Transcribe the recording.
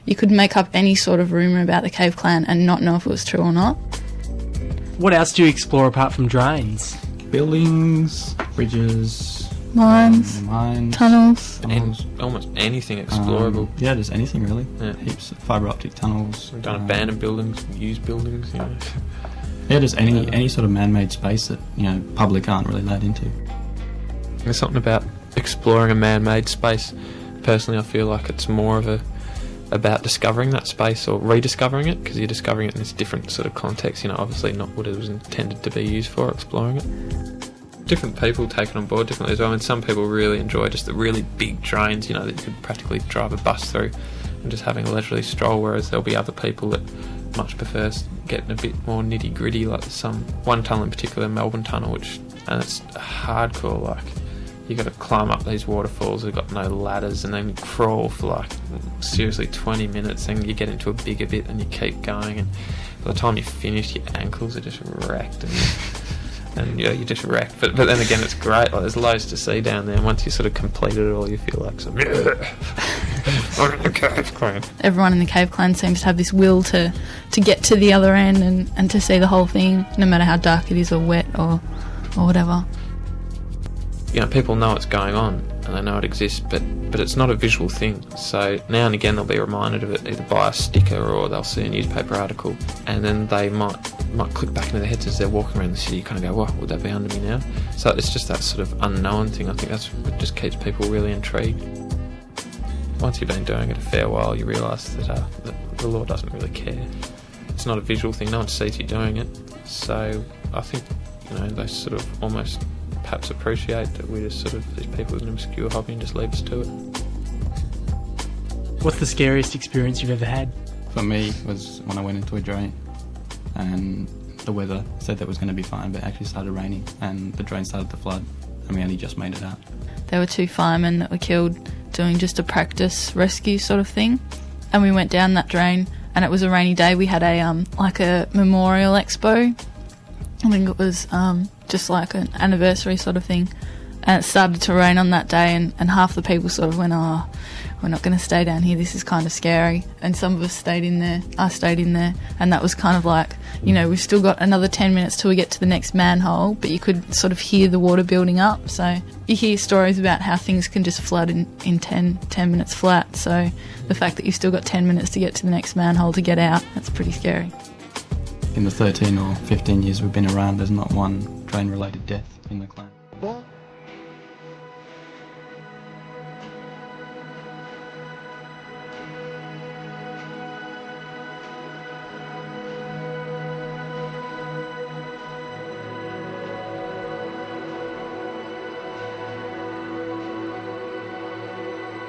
You could make up any sort of rumour about the Cave Clan and not know if it was true or not. What else do you explore apart from drains? Buildings, bridges, Mines, tunnels. Almost anything explorable. Yeah, just anything really. Yeah. Heaps of fibre optic tunnels. We've done abandoned buildings, used buildings, you know. Yeah, just any sort of man-made space that, you know, public aren't really allowed into. There's something about exploring a man-made space. Personally, I feel like it's more of about discovering that space or rediscovering it, because you're discovering it in this different sort of context, you know, obviously not what it was intended to be used for, exploring it. Different people take it on board differently as well. I mean, some people really enjoy just the really big drains, you know, that you could practically drive a bus through and just having a leisurely stroll, whereas there'll be other people that much prefer getting a bit more nitty-gritty, like one tunnel in particular, Melbourne Tunnel, and it's hardcore, like, you got to climb up these waterfalls, they've got no ladders, and then crawl for like seriously 20 minutes, and you get into a bigger bit and you keep going, and by the time you finish, your ankles are just wrecked, and yeah, you're just wrecked. But then again, it's great, like there's loads to see down there, and once you sort of completed it all, you feel like some Everyone in the Cave Clan seems to have this will to get to the other end and to see the whole thing, no matter how dark it is or wet or whatever. You know, people know what's going on and they know it exists, but it's not a visual thing. So now and again they'll be reminded of it, either by a sticker or they'll see a newspaper article, and then they might click back into their heads as they're walking around the city. You kind of go, what would that be under me now? So it's just that sort of unknown thing. I think that's what just keeps people really intrigued. Once you've been doing it a fair while, you realise that the law doesn't really care. It's not a visual thing, no one sees you doing it. So I think, you know, they sort of almost perhaps appreciate that we're just sort of these people with an obscure hobby and just leave us to it. What's the scariest experience you've ever had? For me, was when I went into a drain and the weather said that it was going to be fine, but it actually started raining and the drain started to flood and we only just made it out. There were 2 firemen that were killed doing just a practice rescue sort of thing, and we went down that drain and it was a rainy day. We had a like a memorial expo. I think it was just like an anniversary sort of thing, and it started to rain on that day, and half the people sort of went, oh, we're not going to stay down here, this is kind of scary, and some of us stayed in there. I stayed in there, and that was kind of like, you know, we've still got another 10 minutes till we get to the next manhole, but you could sort of hear the water building up. So you hear stories about how things can just flood in 10 minutes flat, so the fact that you've still got 10 minutes to get to the next manhole to get out, that's pretty scary. In the 13 or 15 years we've been around, there's not one drain-related death in the clan.